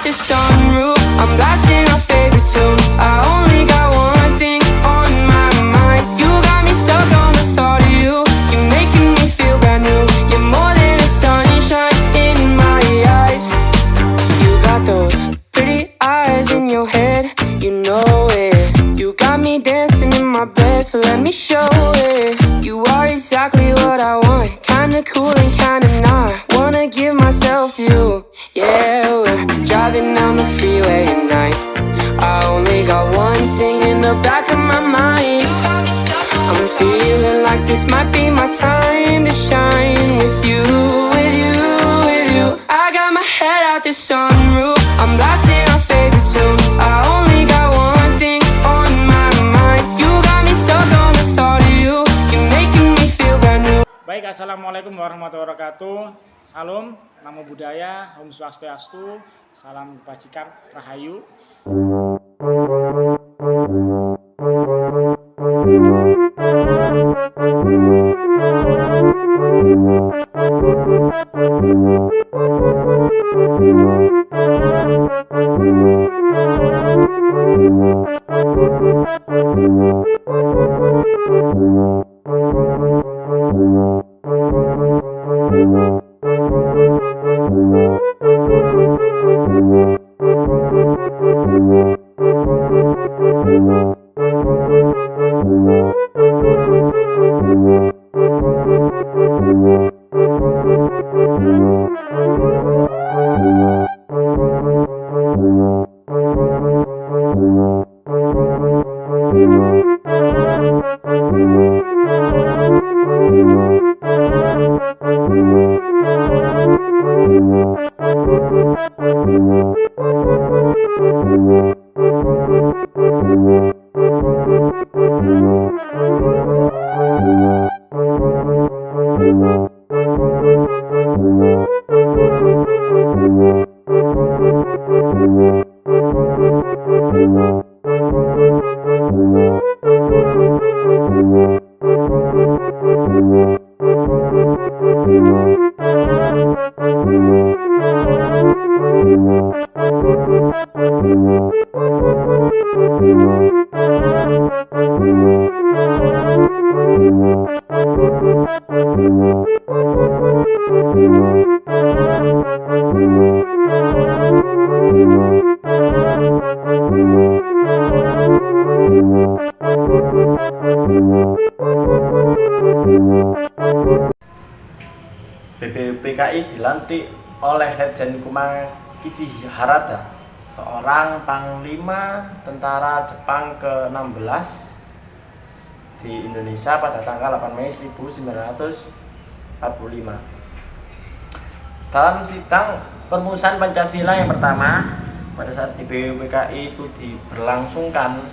out the sunroof, I'm blasting our favorite tunes. I only got one thing on my mind. You got me stuck on the thought of you. You're making me feel brand new. You're more than a sunshine in my eyes. You got those pretty eyes in your head, you know it. You got me dancing in my bed, so let me show it. You are exactly what I want, kinda cool and kinda not. Wanna give myself to you. Yeah, we're driving down the freeway at night. I only got one thing in the back of my mind. I'm feeling like this might be my time to shine with you, with you, with you. I got my head out the sunroof, I'm blasting our favorite tunes. I only got one thing on my mind. You got me stuck on the thought of you. You're making me feel brand new. Baik, assalamualaikum warahmatullahi wabarakatuh. Salam, namo buddhaya, Om Swastiastu, salam kebajikan, rahayu. BPUPKI dilantik oleh Letjen Kuma Kichiharada, seorang panglima tentara Jepang ke-16 di Indonesia pada tanggal 8 Mei 1945. Dalam sidang perumusan Pancasila yang pertama pada saat di BPUPKI itu diberlangsungkan,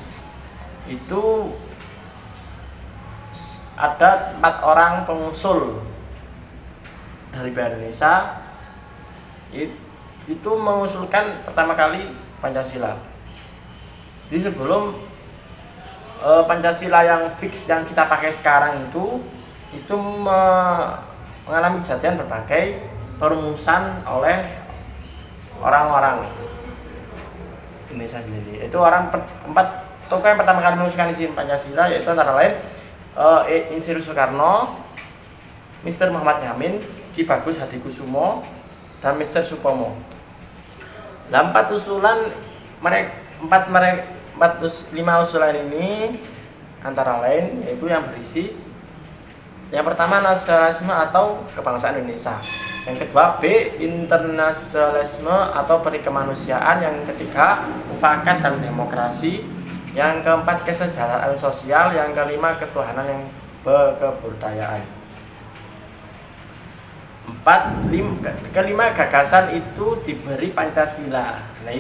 itu ada 4 orang pengusul dari Indonesia itu mengusulkan pertama kali Pancasila. Jadi sebelum Pancasila yang fix yang kita pakai sekarang itu mengalami kejadian berbagai perumusan oleh orang-orang Indonesia sendiri. Itu empat tokoh yang pertama kali mengusulkan isi Pancasila, yaitu antara lain Insinyur Soekarno, Mr. Muhammad Yamin, Ki Bagus Hadikusumo, dan Mr. Supomo. Nah, 5 usulan ini antara lain yaitu yang berisi, yang pertama nasionalisme atau kebangsaan Indonesia, yang kedua B internasionalisme atau perikemanusiaan, yang ketiga mufakat dan demokrasi, yang keempat kesejahteraan sosial, yang kelima ketuhanan yang berkebudayaan. Kelima gagasan itu diberi Pancasila. Nah,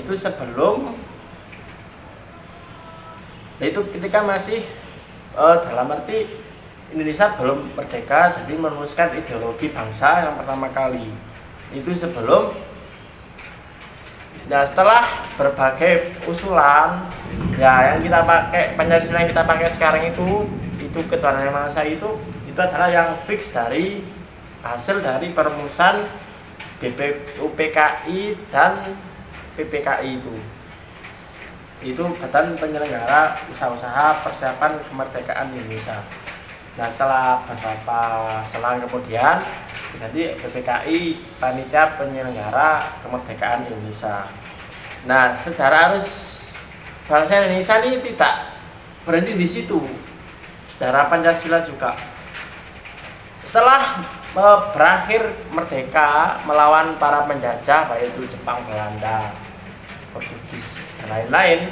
itu ketika masih dalam arti Indonesia belum merdeka, jadi merumuskan ideologi bangsa yang pertama kali. Itu sebelum. Nah, setelah berbagai usulan, ya yang kita pakai Pancasila yang kita pakai sekarang itu ketuhanan yang maha esa itu adalah yang fix dari hasil dari perumusan BPUPKI dan PPKI itu Badan Penyelenggara Usaha-usaha Persiapan Kemerdekaan Indonesia. Nah, setelah beberapa selang kemudian jadi PPKI, Panitia Penyelenggara Kemerdekaan Indonesia. Nah, sejarah arus bangsa Indonesia ini tidak berhenti di situ. Sejarah Pancasila juga. Setelah berakhir merdeka melawan para penjajah, baik itu Jepang, Belanda, Portugis, dan lain-lain,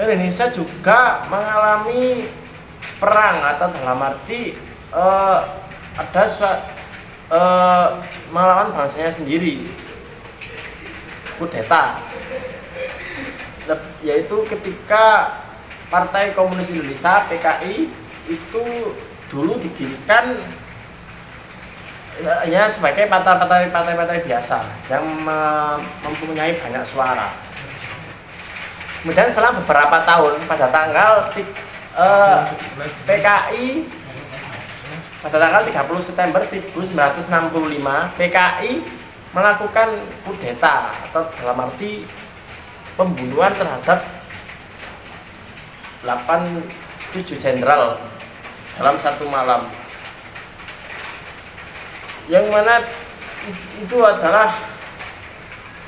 Indonesia juga mengalami perang, atau dalam arti ada melawan bangsanya sendiri, kudeta, yaitu ketika Partai Komunis Indonesia (PKI) itu dulu didirikan hanya sebagai partai biasa yang mempunyai banyak suara. Kemudian setelah beberapa tahun, pada tanggal PKI pada tanggal 30 September 1965, PKI melakukan kudeta, atau dalam arti pembunuhan terhadap 7 jenderal dalam satu malam, yang mana itu adalah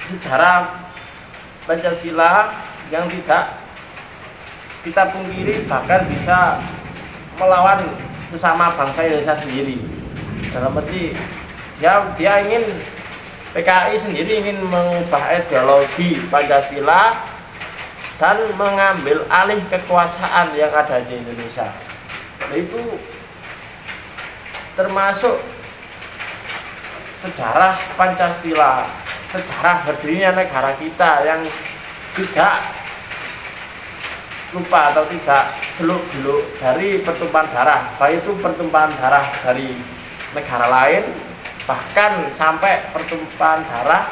sejarah Pancasila yang tidak kita pungkiri, bahkan bisa melawan sesama bangsa Indonesia sendiri. Dalam arti dia ingin, PKI sendiri ingin mengubah ideologi Pancasila dan mengambil alih kekuasaan yang ada di Indonesia. Itu termasuk sejarah Pancasila, sejarah berdirinya negara kita yang tidak lupa atau tidak seluk-beluk dari pertumpahan darah, baik itu pertumpahan darah dari negara lain, bahkan sampai pertumpahan darah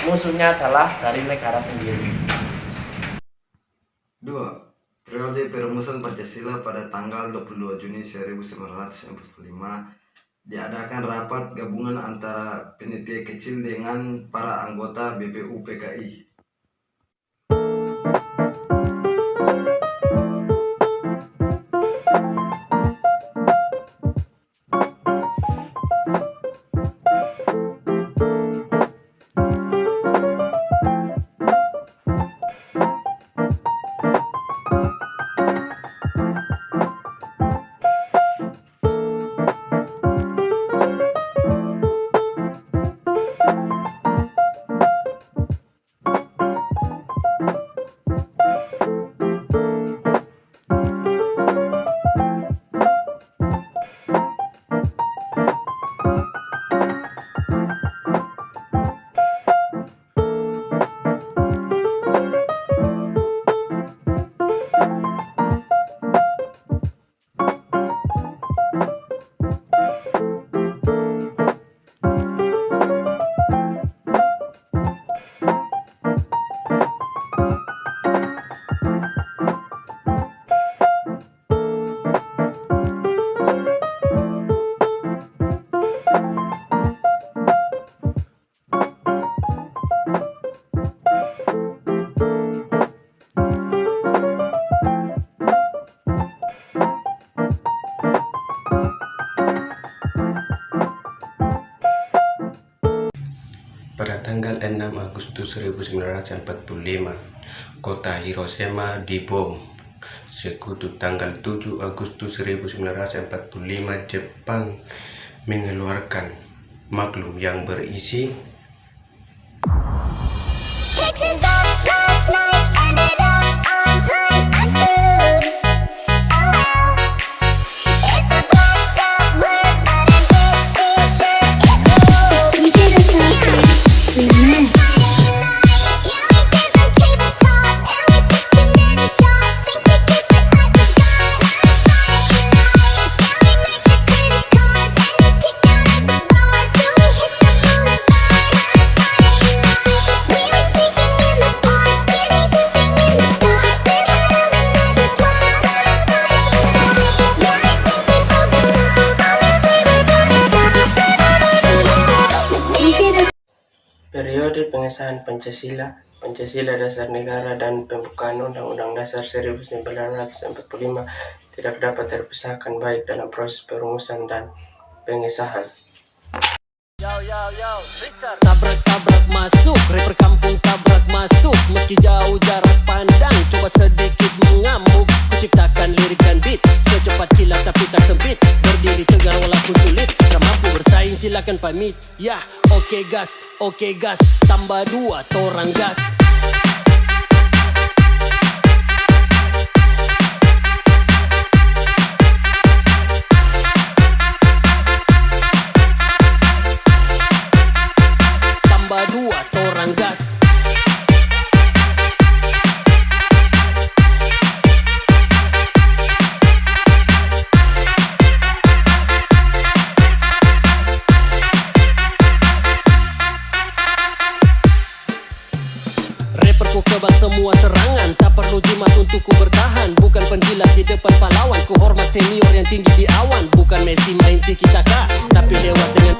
musuhnya adalah dari negara sendiri. 2. Periode perumusan Pancasila pada tanggal 22 Juni 1945 diadakan rapat gabungan antara panitia kecil dengan para anggota BPU PKI. Pada tanggal 6 Agustus 1945, kota Hiroshima dibom. Sekutu tanggal 7 Agustus 1945, Jepang mengeluarkan maklum yang berisi Pictures of last night ended up on high. I'm screwed. Oh well. It's a blacked out blur, but I'm pretty sure it will. We should have talked to relax. Yeah, we did some table talk and we took too many shots. Think we kissed, but I forgot. Yeah, we maxed our credit cards and we kicked out of the bar, so we hit the boulevard. We were sleeping in the pengesahan Pancasila, Pancasila Dasar Negara, dan pembukaan Undang-Undang Dasar 1945 tidak dapat terpisahkan baik dalam proses perumusan dan pengesahan. Tabrak-tabrak masuk, rapper kampung tabrak masuk. Meski jauh jarak pandang, coba sedikit mengamuk. Kuciptakan lirik dan beat, secepat kilat tapi tak sempit. Berdiri tegar walaupun sulit, tak mampu bersaing silakan pamit. Yah, oke gas, tambah 2 torang gas. Tambah 2 torang gas. Rapper ku kebal semua serangan, tak perlu jimat untuk ku bertahan. Bukan penjilat di depan pahlawan, ku hormat senior yang tinggi di awan. Bukan Messi main tiki taka, tapi lewat dengan